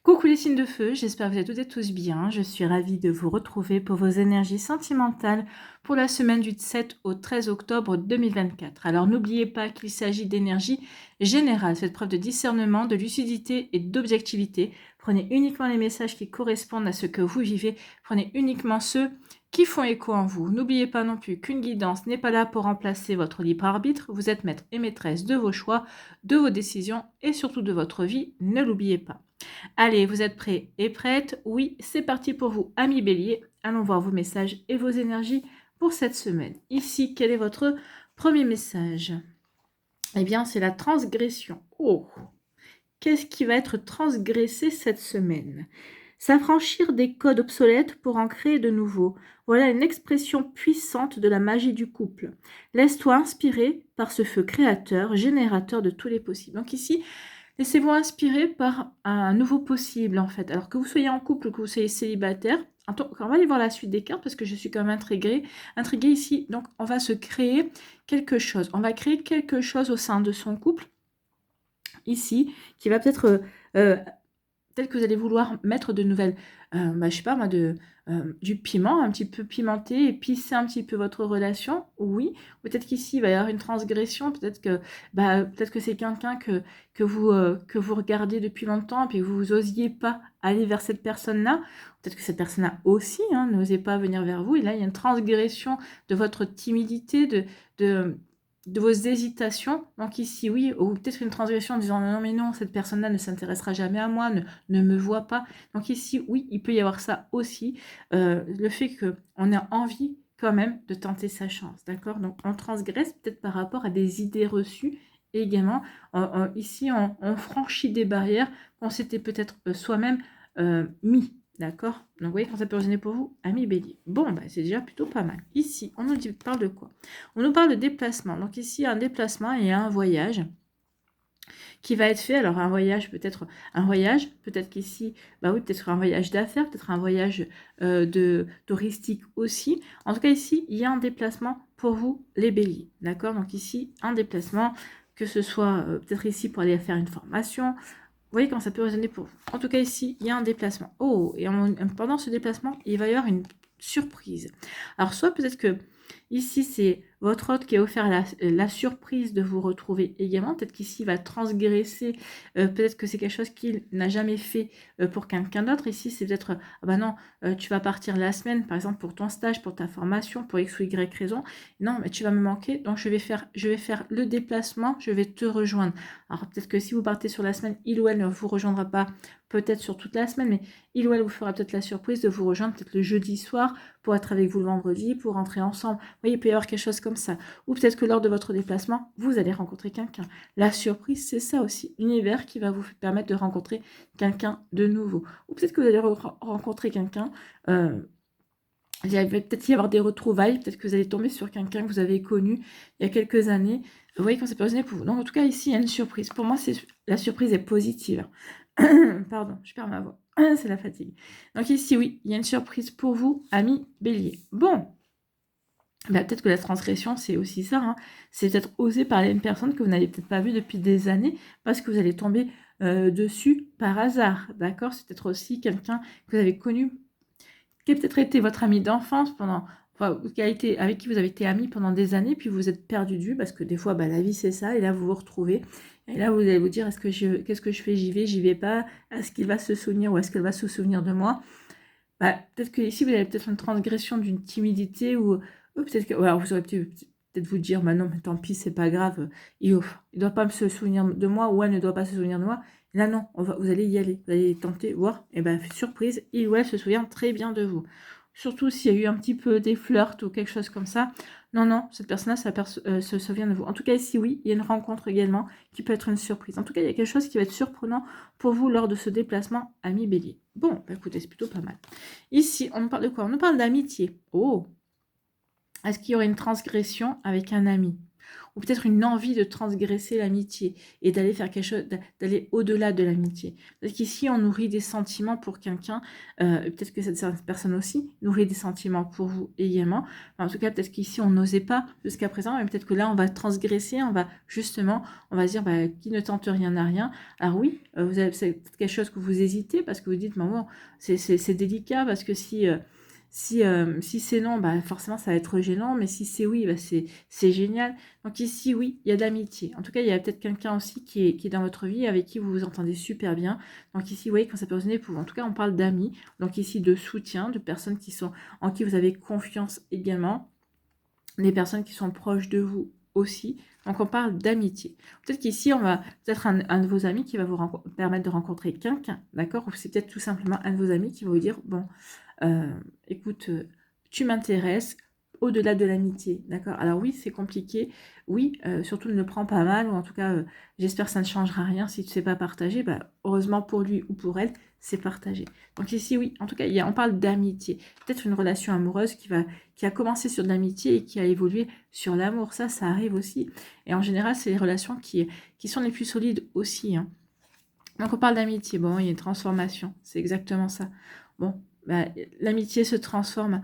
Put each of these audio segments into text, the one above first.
Coucou les signes de feu, j'espère que vous êtes toutes et tous bien. Je suis ravie de vous retrouver pour vos énergies sentimentales pour la semaine du 7 au 13 octobre 2024. Alors n'oubliez pas qu'il s'agit d'énergie générale, cette preuve de discernement, de lucidité et d'objectivité. Prenez uniquement les messages qui correspondent à ce que vous vivez, prenez uniquement ceux qui font écho en vous. N'oubliez pas non plus qu'une guidance n'est pas là pour remplacer votre libre arbitre. Vous êtes maître et maîtresse de vos choix, de vos décisions et surtout de votre vie. Ne l'oubliez pas. Allez, vous êtes prêts et prêtes? Oui, c'est parti pour vous, amis bélier. Allons voir vos messages et vos énergies pour cette semaine. Ici, quel est votre premier message? Eh bien, c'est la transgression. Oh, qu'est-ce qui va être transgressé cette semaine? S'affranchir des codes obsolètes pour en créer de nouveaux. Voilà une expression puissante de la magie du couple. Laisse-toi inspirer par ce feu créateur, générateur de tous les possibles. Donc ici, laissez-vous inspirer par un nouveau possible, en fait. Alors que vous soyez en couple ou que vous soyez célibataire, on va aller voir la suite des cartes parce que je suis quand même intriguée ici. Donc, on va se créer quelque chose. On va créer quelque chose au sein de son couple, ici, qui va peut-être... peut-être que vous allez vouloir mettre de nouvelles, je sais pas moi, du piment, un petit peu pimenté, épicer un petit peu votre relation, oui. Peut-être qu'ici, il va y avoir une transgression, peut-être que c'est quelqu'un que vous regardez depuis longtemps, et puis que vous n'osiez pas aller vers cette personne-là. Peut-être que cette personne-là aussi n'osait pas venir vers vous, et là, il y a une transgression de votre timidité, de vos hésitations. Donc ici, oui, ou peut-être une transgression en disant non, mais non, cette personne-là ne s'intéressera jamais à moi, ne me voit pas. Donc ici, oui, il peut y avoir ça aussi. Le fait qu'on a envie quand même de tenter sa chance, d'accord? Donc on transgresse peut-être par rapport à des idées reçues. Et également, ici, on franchit des barrières qu'on s'était peut-être soi-même mis. D'accord? Donc, vous voyez quand ça peut résonner pour vous, amis bélier. Bon, c'est déjà plutôt pas mal. Ici, on nous parle de quoi? On nous parle de déplacement. Donc ici, un déplacement et un voyage qui va être fait. Alors un voyage, peut-être qu'ici, oui, peut-être un voyage d'affaires, peut-être un voyage touristique aussi. En tout cas, ici, il y a un déplacement pour vous, les béliers. D'accord? Donc ici, un déplacement, que ce soit peut-être ici pour aller faire une formation. Vous voyez quand ça peut résonner pour vous. En tout cas, ici, il y a un déplacement. Oh, et pendant ce déplacement, il va y avoir une surprise. Alors, soit peut-être que ici, c'est votre hôte qui a offert la surprise de vous retrouver également. Peut-être qu'ici, il va transgresser. Peut-être que c'est quelque chose qu'il n'a jamais fait pour quelqu'un d'autre. Ici, c'est peut-être, non, tu vas partir la semaine, par exemple, pour ton stage, pour ta formation, pour X ou Y raison. Non, mais tu vas me manquer. Donc, je vais faire le déplacement. Je vais te rejoindre. Alors, peut-être que si vous partez sur la semaine, il ou elle ne vous rejoindra pas peut-être sur toute la semaine, mais il ou elle vous fera peut-être la surprise de vous rejoindre peut-être le jeudi soir pour être avec vous le vendredi, pour rentrer ensemble. Vous voyez, il peut y avoir quelque chose comme ça. Ou peut-être que lors de votre déplacement, vous allez rencontrer quelqu'un. La surprise, c'est ça aussi. L'univers qui va vous permettre de rencontrer quelqu'un de nouveau. Ou peut-être que vous allez rencontrer quelqu'un... il va peut-être y avoir des retrouvailles, peut-être que vous allez tomber sur quelqu'un que vous avez connu il y a quelques années. Vous voyez quand c'est personnel pour vous. Donc en tout cas, ici, il y a une surprise. Pour moi, la surprise est positive. Pardon, je perds ma voix. C'est la fatigue. Donc ici, oui, il y a une surprise pour vous, amis bélier. Bon, peut-être que la transgression, c'est aussi ça. C'est peut-être oser parler à une personne que vous n'avez peut-être pas vue depuis des années parce que vous allez tomber dessus par hasard. D'accord? C'est peut-être aussi quelqu'un que vous avez connu, qui a peut-être été votre ami d'enfance avec qui vous avez été ami pendant des années, puis vous êtes perdu de vue parce que des fois, la vie c'est ça, et là vous vous retrouvez, et là vous allez vous dire qu'est-ce que je fais, j'y vais pas, est-ce qu'il va se souvenir ou est-ce qu'elle va se souvenir de moi? Peut-être que ici vous avez peut-être une transgression d'une timidité ou peut-être que vous aurez peut-être vous dire non mais tant pis, c'est pas grave, il doit pas se souvenir de moi ou elle ne doit pas se souvenir de moi. Là non, vous allez y aller, vous allez tenter, voir, et surprise, il ou elle se souvient très bien de vous. Surtout s'il y a eu un petit peu des flirts ou quelque chose comme ça. Non, cette personne-là se souvient de vous. En tout cas, ici, oui, il y a une rencontre également qui peut être une surprise. En tout cas, il y a quelque chose qui va être surprenant pour vous lors de ce déplacement ami bélier. Bon, écoutez, c'est plutôt pas mal. Ici, on nous parle de quoi? On nous parle d'amitié. Oh! Est-ce qu'il y aurait une transgression avec un ami? ou peut-être une envie de transgresser l'amitié et d'aller faire quelque chose, d'aller au-delà de l'amitié. Parce qu'ici, on nourrit des sentiments pour quelqu'un, peut-être que cette personne aussi nourrit des sentiments pour vous également. En tout cas, peut-être qu'ici, on n'osait pas jusqu'à présent, mais peut-être que là, on va transgresser, on va justement, on va se dire, bah, qui ne tente rien n'a rien. Alors oui, vous avez peut-être quelque chose que vous hésitez parce que vous dites, maman, c'est délicat parce que si c'est non, bah forcément ça va être gênant, mais si c'est oui, bah c'est génial. Donc ici, oui, il y a de l'amitié. En tout cas, il y a peut-être quelqu'un aussi qui est dans votre vie, avec qui vous vous entendez super bien. Donc ici, vous voyez, quand ça peut résonner pour vous. En tout cas, on parle d'amis. Donc ici, de soutien, de personnes en qui vous avez confiance également. Des personnes qui sont proches de vous aussi. Donc on parle d'amitié. Peut-être qu'ici, on va peut-être un de vos amis qui va vous permettre de rencontrer quelqu'un, d'accord? Ou c'est peut-être tout simplement un de vos amis qui va vous dire, bon, écoute, tu m'intéresses au-delà de l'amitié, d'accord? Alors oui, c'est compliqué, oui, surtout ne le prends pas mal, ou en tout cas, j'espère que ça ne changera rien si tu ne sais pas partager, bah, heureusement pour lui ou pour elle, c'est partagé. Donc ici, oui, en tout cas, on parle d'amitié, peut-être une relation amoureuse qui a commencé sur de l'amitié et qui a évolué sur l'amour, ça arrive aussi, et en général, c'est les relations qui sont les plus solides aussi, hein. Donc on parle d'amitié, bon, il y a une transformation, c'est exactement ça. Bon, bah, l'amitié se transforme,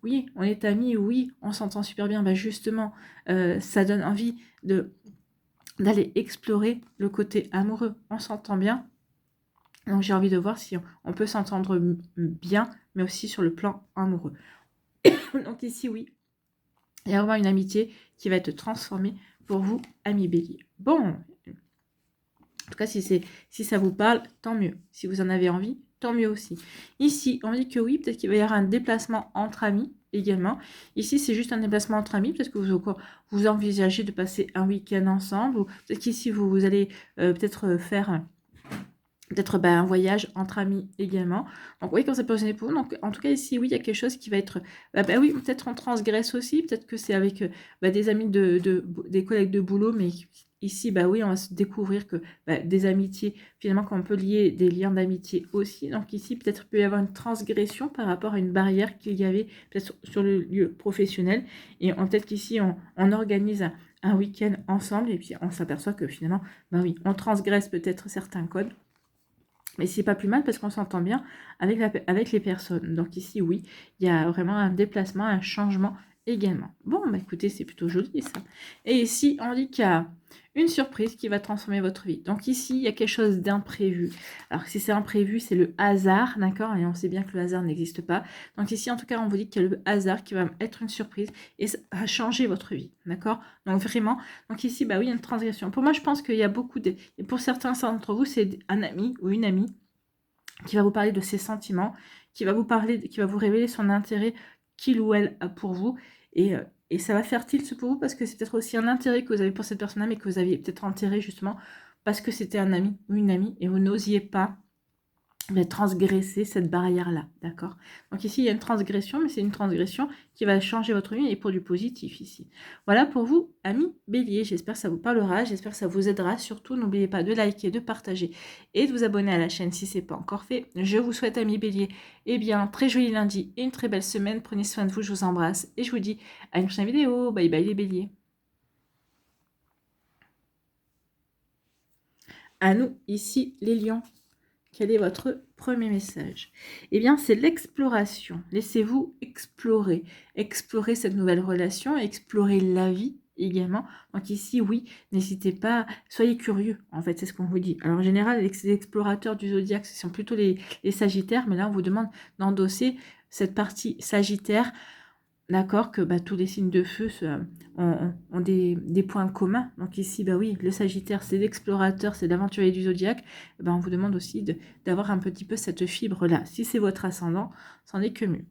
oui, on est amis, oui, on s'entend super bien, bah justement, ça donne envie d'aller explorer le côté amoureux, on s'entend bien, donc j'ai envie de voir si on peut s'entendre bien, mais aussi sur le plan amoureux. Donc ici, oui, il y a vraiment une amitié qui va être transformée pour vous, amis Bélier. Bon, en tout cas, si ça vous parle, tant mieux. Si vous en avez envie, tant mieux aussi. Ici, on dit que oui, peut-être qu'il va y avoir un déplacement entre amis également. Ici, c'est juste un déplacement entre amis, peut-être que vous envisagez de passer un week-end ensemble, ou peut-être qu'ici, vous allez peut-être faire un voyage entre amis également. Donc oui, quand ça peut résonner pour vous. Donc en tout cas ici, oui, il y a quelque chose qui va être... oui, peut-être on transgresse aussi, peut-être que c'est avec des amis des collègues de boulot, mais ici, oui, on va se découvrir que des amitiés, finalement, qu'on peut lier des liens d'amitié aussi. Donc ici, peut-être peut y avoir une transgression par rapport à une barrière qu'il y avait peut-être sur le lieu professionnel. Et peut-être qu'ici, on organise un week-end ensemble et puis on s'aperçoit que finalement, oui, on transgresse peut-être certains codes. Mais c'est pas plus mal parce qu'on s'entend bien avec les personnes. Donc ici, oui, il y a vraiment un déplacement, un changement également. Bon, écoutez, c'est plutôt joli ça. Et ici, on dit qu'il y a une surprise qui va transformer votre vie. Donc ici, il y a quelque chose d'imprévu. Alors si c'est imprévu, c'est le hasard, d'accord? Et on sait bien que le hasard n'existe pas. Donc ici, en tout cas, on vous dit qu'il y a le hasard qui va être une surprise et ça va changer votre vie, d'accord? Donc vraiment, donc ici, oui, il y a une transgression. Pour moi, je pense qu'il y a et pour certains d'entre vous, c'est un ami ou une amie qui va vous parler de ses sentiments, qui va vous révéler son intérêt qu'il ou elle a pour vous, et ça va faire tilt pour vous parce que c'est peut-être aussi un intérêt que vous avez pour cette personne-là, mais que vous aviez peut-être enterré justement parce que c'était un ami ou une amie et vous n'osiez pas transgresser cette barrière-là, d'accord? Donc ici, il y a une transgression, mais c'est une transgression qui va changer votre vie et pour du positif ici. Voilà pour vous, amis Bélier. J'espère que ça vous parlera, j'espère que ça vous aidera. Surtout, n'oubliez pas de liker, de partager et de vous abonner à la chaîne si ce n'est pas encore fait. Je vous souhaite, amis Bélier, très joli lundi et une très belle semaine. Prenez soin de vous, je vous embrasse et je vous dis à une prochaine vidéo. Bye bye les Béliers. À nous, ici, les lions. Quel est votre premier message? Eh bien, c'est l'exploration. Laissez-vous explorer. Explorer cette nouvelle relation, explorer la vie également. Donc ici, oui, n'hésitez pas, soyez curieux, en fait, c'est ce qu'on vous dit. Alors en général, les explorateurs du zodiaque, ce sont plutôt les sagittaires, mais là, on vous demande d'endosser cette partie sagittaire. D'accord, que tous les signes de feu ont des points communs. Donc ici, oui, le Sagittaire, c'est l'explorateur, c'est l'aventurier du zodiaque. On vous demande aussi d'avoir un petit peu cette fibre-là. Si c'est votre ascendant, c'en est que mieux.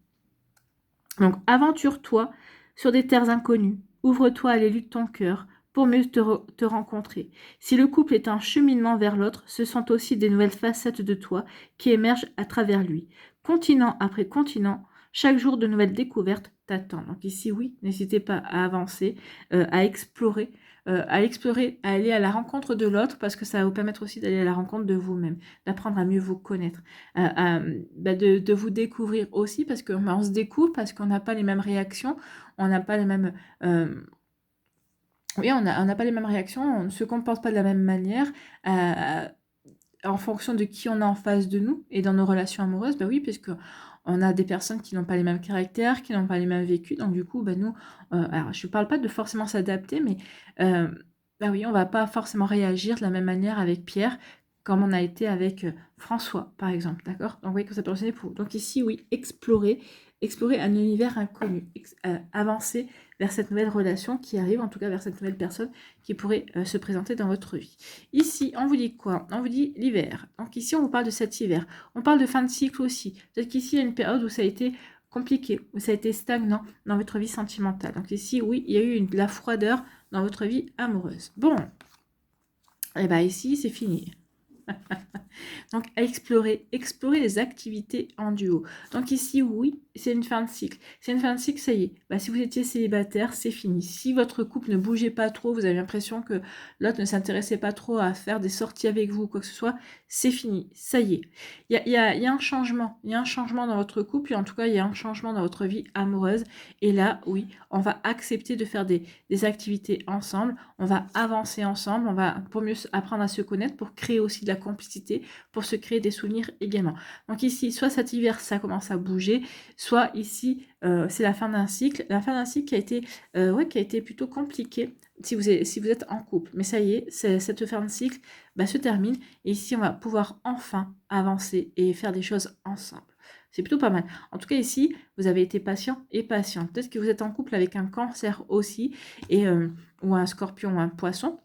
Donc, aventure-toi sur des terres inconnues. Ouvre-toi à l'élu de ton cœur pour mieux te rencontrer. Si le couple est un cheminement vers l'autre, ce sont aussi des nouvelles facettes de toi qui émergent à travers lui. Continent après continent, chaque jour de nouvelles découvertes t'attend. Donc ici, oui, n'hésitez pas à avancer, à explorer, à aller à la rencontre de l'autre, parce que ça va vous permettre aussi d'aller à la rencontre de vous-même, d'apprendre à mieux vous connaître, de vous découvrir aussi, parce qu'on se découvre, parce qu'on n'a pas les mêmes réactions, on n'a pas les mêmes... oui, on n'a pas les mêmes réactions, on ne se comporte pas de la même manière, en fonction de qui on a en face de nous et dans nos relations amoureuses, bah oui, puisque on a des personnes qui n'ont pas les mêmes caractères, qui n'ont pas les mêmes vécus, donc du coup, bah nous, alors je ne parle pas de forcément s'adapter, mais bah oui, on va pas forcément réagir de la même manière avec Pierre, comme on a été avec François, par exemple, d'accord? Donc vous voyez que ça peut resonner pour vous. Donc ici, oui, explorer un univers inconnu, avancer vers cette nouvelle relation qui arrive, en tout cas vers cette nouvelle personne qui pourrait se présenter dans votre vie. Ici, on vous dit quoi? On vous dit l'hiver. Donc ici, on vous parle de cet hiver. On parle de fin de cycle aussi. Peut-être qu'ici, il y a une période où ça a été compliqué, où ça a été stagnant dans votre vie sentimentale. Donc ici, oui, il y a eu de la froideur dans votre vie amoureuse. Bon, et bien ici, c'est fini. Donc, à explorer les activités en duo. Donc ici, oui, c'est une fin de cycle. C'est une fin de cycle, ça y est. Bah, si vous étiez célibataire, c'est fini. Si votre couple ne bougeait pas trop, vous avez l'impression que l'autre ne s'intéressait pas trop à faire des sorties avec vous ou quoi que ce soit, c'est fini, ça y est. Il y a un changement. Il y a un changement dans votre couple, et en tout cas, il y a un changement dans votre vie amoureuse. Et là, oui, on va accepter de faire des activités ensemble. On va avancer ensemble. On va, pour mieux apprendre à se connaître, pour créer aussi de la complicité, pour se créer des souvenirs également. Donc ici, soit cet hiver, ça commence à bouger, soit ici, c'est la fin d'un cycle. La fin d'un cycle qui a été plutôt compliqué si vous êtes en couple. Mais ça y est, cette fin de cycle se termine. Et ici, on va pouvoir enfin avancer et faire des choses ensemble. C'est plutôt pas mal. En tout cas, ici, vous avez été patient et patiente. Peut-être que vous êtes en couple avec un cancer aussi, ou un scorpion ou un poisson.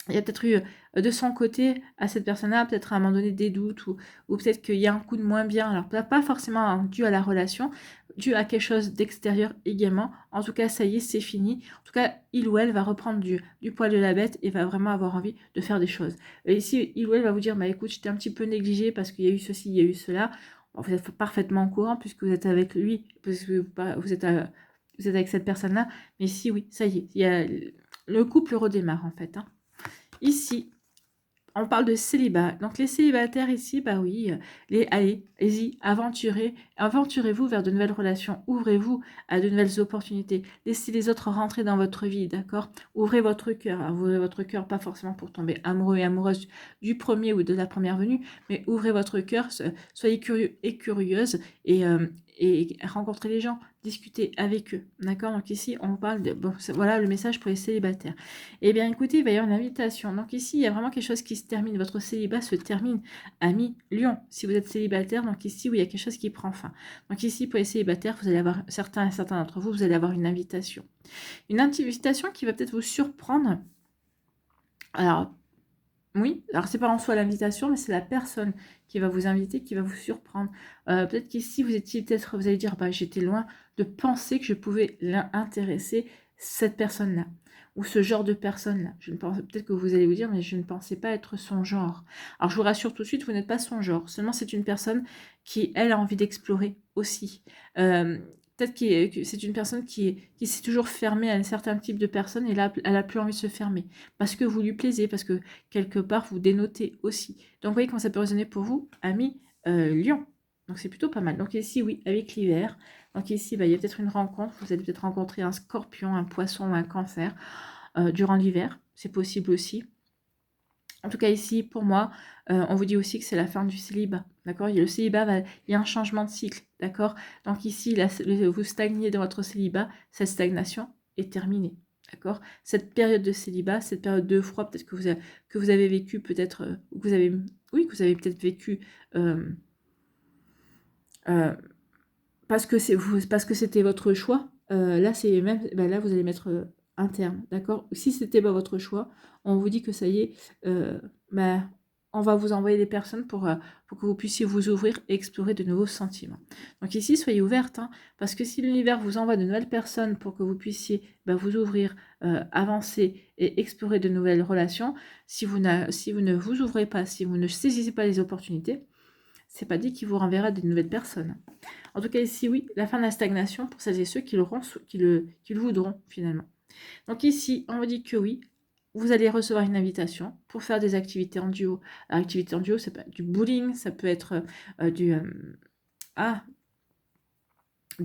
Il y a peut-être eu de son côté à cette personne-là, peut-être à un moment donné des doutes, ou peut-être qu'il y a un coup de moins bien. Alors pas forcément dû à la relation, dû à quelque chose d'extérieur également. En tout cas, ça y est, c'est fini. En tout cas, il ou elle va reprendre du poil de la bête et va vraiment avoir envie de faire des choses. Et ici, il ou elle va vous dire, écoute, j'étais un petit peu négligée parce qu'il y a eu ceci, il y a eu cela. Bon, vous êtes parfaitement au courant puisque vous êtes avec lui, parce que vous êtes avec cette personne-là. Mais ici, oui, ça y est, le couple redémarre en fait, hein. Ici, on parle de célibat. Donc les célibataires ici, oui, allez-y, aventurez-vous vers de nouvelles relations. Ouvrez-vous à de nouvelles opportunités. Laissez les autres rentrer dans votre vie, d'accord? Ouvrez votre cœur. Alors, ouvrez votre cœur, pas forcément pour tomber amoureux et amoureuse du premier ou de la première venue, mais ouvrez votre cœur, soyez curieux et curieuse, et rencontrez les gens, discutez avec eux, d'accord? Donc ici, on parle de... Bon, voilà le message pour les célibataires. Eh bien, écoutez, il va y avoir une invitation. Donc ici, il y a vraiment quelque chose qui se termine. Votre célibat se termine à mi-lion. Si vous êtes célibataire, donc ici, oui, il y a quelque chose qui prend fin. Donc ici, pour les célibataires, vous allez avoir, certains d'entre vous, vous allez avoir une invitation. Une invitation qui va peut-être vous surprendre. Alors, oui, alors c'est pas en soi l'invitation, mais c'est la personne qui va vous inviter, qui va vous surprendre. Peut-être qu'ici, vous allez dire, j'étais loin de penser que je pouvais intéresser cette personne-là, ou ce genre de personne-là. Peut-être que vous allez vous dire, mais je ne pensais pas être son genre. Alors je vous rassure tout de suite, vous n'êtes pas son genre. Seulement, c'est une personne qui, elle, a envie d'explorer aussi. Peut-être que c'est une personne qui s'est toujours fermée à un certain type de personne, et là, elle n'a plus envie de se fermer. Parce que vous lui plaisez, parce que quelque part, vous dénotez aussi. Donc, vous voyez comment ça peut résonner pour vous, ami Lion. Donc, c'est plutôt pas mal. Donc, ici, oui, avec l'hiver. Donc, ici, il y a peut-être une rencontre. Vous allez peut-être rencontrer un scorpion, un poisson ou un cancer durant l'hiver. C'est possible aussi. En tout cas, ici, pour moi, on vous dit aussi que c'est la fin du célibat. D'accord? Le célibat, il y a un changement de cycle. D'accord? Donc ici, là, vous stagnez dans votre célibat. Cette stagnation est terminée. D'accord? Cette période de célibat, cette période de froid, peut-être que vous avez vécu, peut-être, que vous avez peut-être vécu parce que c'était votre choix. Là, c'est même, là, vous allez mettre un terme, d'accord? Si c'était pas votre choix, on vous dit que ça y est, on va vous envoyer des personnes pour que vous puissiez vous ouvrir et explorer de nouveaux sentiments. Donc ici, soyez ouverte, hein, parce que si l'univers vous envoie de nouvelles personnes pour que vous puissiez vous ouvrir, avancer et explorer de nouvelles relations, si vous ne vous ouvrez pas, si vous ne saisissez pas les opportunités, c'est pas dit qu'il vous renverra des nouvelles personnes. En tout cas, ici, oui, la fin de la stagnation pour celles et ceux qui le voudront, finalement. Donc ici, on vous dit que oui, vous allez recevoir une invitation pour faire des activités en duo. L'activité en duo, ça peut être du bowling, ça peut être du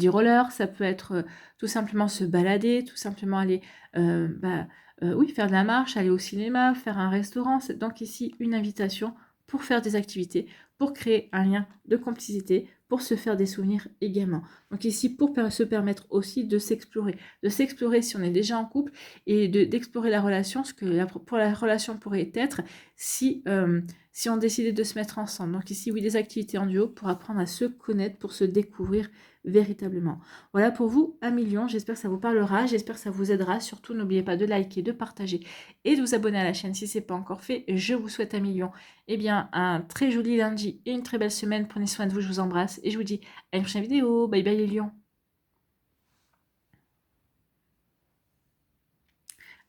roller, ça peut être tout simplement se balader, tout simplement aller oui, faire de la marche, aller au cinéma, faire un restaurant. C'est donc ici une invitation pour faire des activités, pour créer un lien de complicité, pour se faire des souvenirs également. Donc ici, pour se permettre aussi de s'explorer si on est déjà en couple et d'explorer la relation, ce que pour la relation pourrait être si on décidait de se mettre ensemble. Donc ici, oui, des activités en duo pour apprendre à se connaître, pour se découvrir véritablement. Voilà pour vous, 1 million. J'espère que ça vous parlera, j'espère que ça vous aidera. Surtout, n'oubliez pas de liker, de partager et de vous abonner à la chaîne si ce n'est pas encore fait. Je vous souhaite 1 million. Eh bien, un très joli lundi et une très belle semaine. Prenez soin de vous, je vous embrasse et je vous dis à une prochaine vidéo. Bye bye les lions.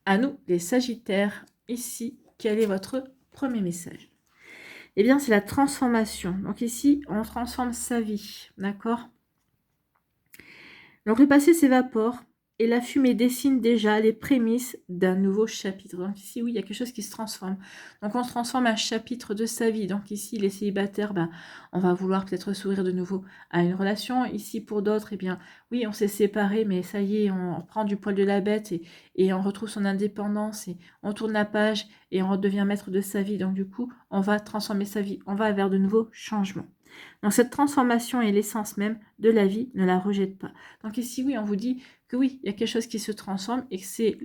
À nous, les Sagittaires. Ici, quel est votre premier message? Eh bien, c'est la transformation. Donc ici, on transforme sa vie, d'accord? Donc le passé s'évapore et la fumée dessine déjà les prémices d'un nouveau chapitre. Donc ici, oui, il y a quelque chose qui se transforme. Donc on se transforme un chapitre de sa vie. Donc ici, les célibataires, on va vouloir peut-être s'ouvrir de nouveau à une relation. Ici, pour d'autres, eh bien, oui, on s'est séparés, mais ça y est, on prend du poil de la bête et on retrouve son indépendance et on tourne la page et on redevient maître de sa vie. Donc du coup, on va transformer sa vie. On va vers de nouveaux changements. Donc cette transformation est l'essence même de la vie, ne la rejette pas. Donc ici, oui, on vous dit que oui, il y a quelque chose qui se transforme et que c'est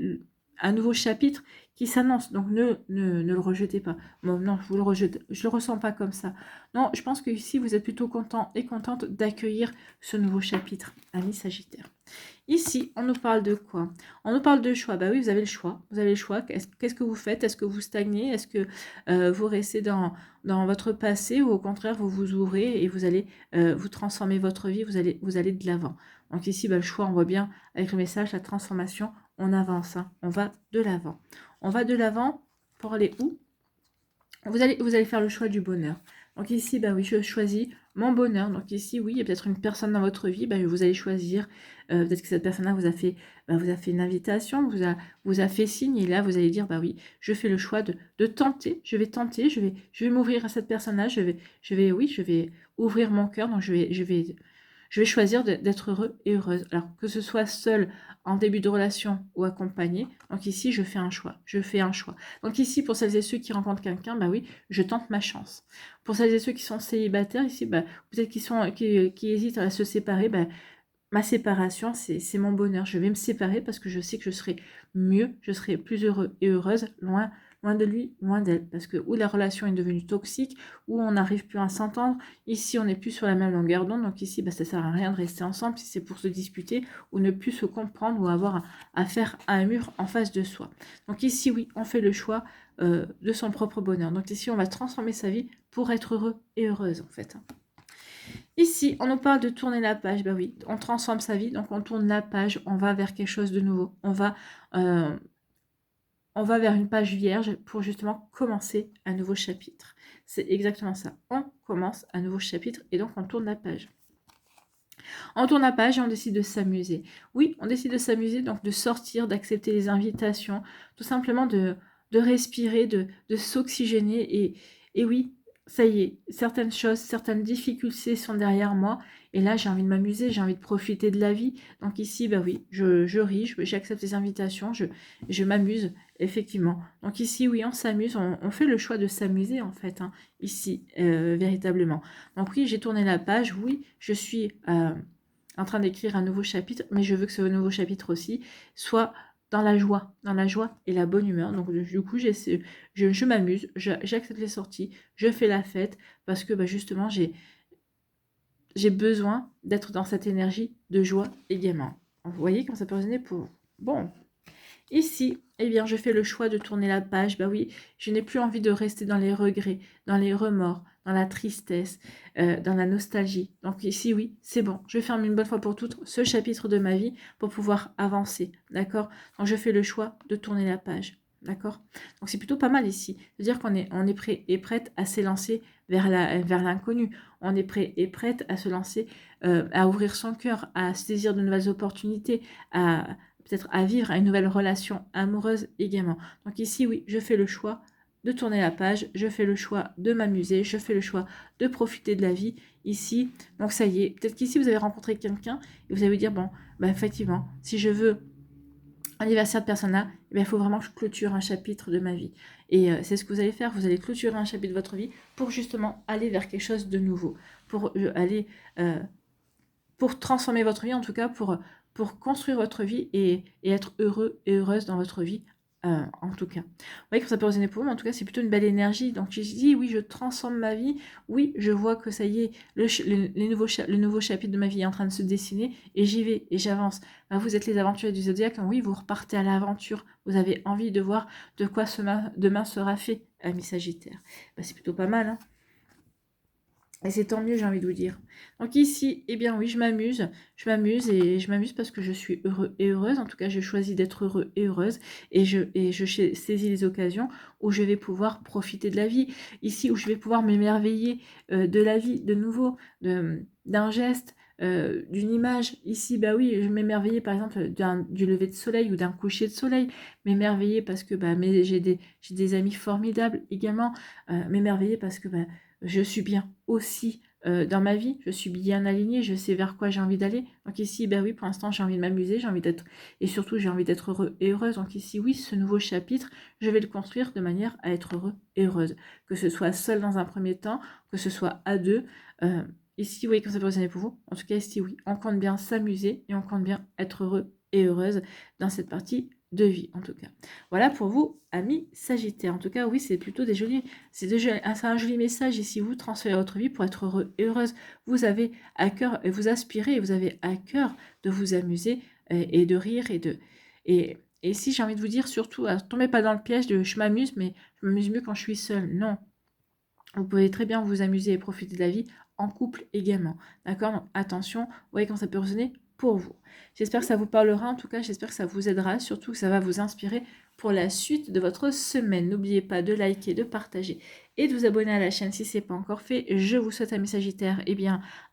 un nouveau chapitre qui s'annonce. Donc ne le rejetez pas. Bon, non, je le ressens pas comme ça. Non, je pense que ici, vous êtes plutôt content et contente d'accueillir ce nouveau chapitre, amis Sagittaire. Ici, on nous parle de quoi? On nous parle de choix. Bah oui, vous avez le choix. Vous avez le choix. Qu'est-ce que vous faites? Est-ce que vous stagnez? Est-ce que vous restez dans votre passé ou au contraire, vous vous ouvrez et vous allez vous transformer votre vie, vous allez de l'avant. Donc ici, le choix, on voit bien avec le message, la transformation, on avance, hein, on va de l'avant. On va de l'avant pour aller où? Vous allez faire le choix du bonheur. Donc ici, oui, je choisis mon bonheur. Donc ici, oui, il y a peut-être une personne dans votre vie, vous allez choisir, peut-être que cette personne-là vous a fait une invitation, vous a fait signe, et là, vous allez dire, oui, je fais le choix de tenter, je vais m'ouvrir à cette personne-là, je vais ouvrir mon cœur, donc je vais choisir d'être heureux et heureuse. Alors, que ce soit seul en début de relation ou accompagné, donc ici, je fais un choix. Donc ici, pour celles et ceux qui rencontrent quelqu'un, oui, je tente ma chance. Pour celles et ceux qui sont célibataires, ici, peut-être qui hésitent à se séparer, ma séparation, c'est mon bonheur. Je vais me séparer parce que je sais que je serai mieux, je serai plus heureux et heureuse, loin de lui, loin d'elle. Parce que où la relation est devenue toxique, où on n'arrive plus à s'entendre, ici on n'est plus sur la même longueur d'onde, donc ici ça sert à rien de rester ensemble si c'est pour se disputer ou ne plus se comprendre ou avoir à faire un mur en face de soi. Donc ici oui, on fait le choix de son propre bonheur. Donc ici on va transformer sa vie pour être heureux et heureuse en fait. Ici, on nous parle de tourner la page. Oui, on transforme sa vie, donc on tourne la page, on va vers quelque chose de nouveau. On va vers une page vierge pour justement commencer un nouveau chapitre. C'est exactement ça. On commence un nouveau chapitre et donc on tourne la page. On tourne la page et on décide de s'amuser. Oui, on décide de s'amuser, donc de sortir, d'accepter les invitations, tout simplement de respirer, de s'oxygéner. Et oui, ça y est, certaines choses, certaines difficultés sont derrière moi. Et là, j'ai envie de m'amuser, j'ai envie de profiter de la vie. Donc ici, oui, je ris, j'accepte les invitations, je m'amuse, effectivement. Donc ici, oui, on s'amuse, on fait le choix de s'amuser, en fait, hein, ici, véritablement. Donc oui, j'ai tourné la page, oui, je suis en train d'écrire un nouveau chapitre, mais je veux que ce nouveau chapitre aussi soit dans la joie et la bonne humeur. Donc du coup, je m'amuse, j'accepte les sorties, je fais la fête, parce que justement, j'ai besoin d'être dans cette énergie de joie également. Vous voyez comment ça peut résonner pour vous. Bon, ici, eh bien, je fais le choix de tourner la page. Oui, je n'ai plus envie de rester dans les regrets, dans les remords, dans la tristesse, dans la nostalgie. Donc ici, oui, c'est bon. Je ferme une bonne fois pour toutes ce chapitre de ma vie pour pouvoir avancer. D'accord? Donc je fais le choix de tourner la page. d'accord? Donc c'est plutôt pas mal ici. C'est-à-dire on est prêt et prête à s'élancer vers l'inconnu. On est prêt et prête à se lancer, à ouvrir son cœur, à saisir de nouvelles opportunités, à peut-être à vivre une nouvelle relation amoureuse également. Donc ici, oui, je fais le choix de tourner la page, je fais le choix de m'amuser, je fais le choix de profiter de la vie ici. Donc ça y est, peut-être qu'ici vous avez rencontré quelqu'un et vous allez vous dire, bon, bah effectivement, si je veux anniversaire de personne-là, il faut vraiment que je clôture un chapitre de ma vie. Et c'est ce que vous allez faire, vous allez clôturer un chapitre de votre vie pour justement aller vers quelque chose de nouveau, pour aller, pour transformer votre vie, en tout cas pour construire votre vie et être heureux et heureuse dans votre vie. En tout cas. Vous voyez que ça peut résonner pour vous, mais en tout cas, c'est plutôt une belle énergie. Donc, je dis, oui, je transforme ma vie. Oui, je vois que ça y est, le nouveau chapitre de ma vie est en train de se dessiner et j'y vais et j'avance. Ben, vous êtes les aventuriers du zodiaque. Oui, vous repartez à l'aventure. Vous avez envie de voir de quoi demain sera fait, ami Sagittaire. Ben, c'est plutôt pas mal, hein. Et c'est tant mieux, j'ai envie de vous dire. Donc ici, eh bien oui, je m'amuse et je m'amuse parce que je suis heureux et heureuse. En tout cas, je choisis d'être heureux et heureuse et je saisis les occasions où je vais pouvoir profiter de la vie. Ici, où je vais pouvoir m'émerveiller de la vie, de nouveau, d'un geste, d'une image. Ici, bah oui, je m'émerveiller par exemple du lever de soleil ou d'un coucher de soleil. M'émerveiller parce que j'ai des amis formidables également. M'émerveiller parce que je suis bien aussi dans ma vie, je suis bien alignée, je sais vers quoi j'ai envie d'aller. Donc ici, ben oui, pour l'instant, j'ai envie de m'amuser, j'ai envie d'être, et surtout, j'ai envie d'être heureux et heureuse. Donc ici, oui, ce nouveau chapitre, je vais le construire de manière à être heureux et heureuse. Que ce soit seul dans un premier temps, que ce soit à deux. Ici, oui, comme ça peut résonner pour vous. En tout cas, ici, oui, on compte bien s'amuser et on compte bien être heureux et heureuse dans cette partie de vie, en tout cas. Voilà pour vous, amis Sagittaires. En tout cas, oui, c'est plutôt c'est un joli message ici. Vous transférez votre vie pour être heureux et heureuse. Vous avez à cœur, et vous aspirez, et vous avez à cœur de vous amuser et de rire et ici, j'ai envie de vous dire surtout, tombez pas dans le piège de je m'amuse, mais je m'amuse mieux quand je suis seule. Non, vous pouvez très bien vous amuser et profiter de la vie en couple également. D'accord? Donc attention, vous voyez quand ça peut résonner pour vous. J'espère que ça vous parlera, en tout cas, j'espère que ça vous aidera, surtout que ça va vous inspirer pour la suite de votre semaine. N'oubliez pas de liker, de partager et de vous abonner à la chaîne si ce n'est pas encore fait. Je vous souhaite, amis Sagittaires,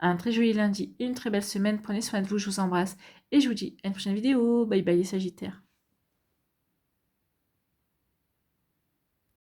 un très joli lundi et une très belle semaine. Prenez soin de vous, je vous embrasse et je vous dis à une prochaine vidéo. Bye bye les Sagittaires.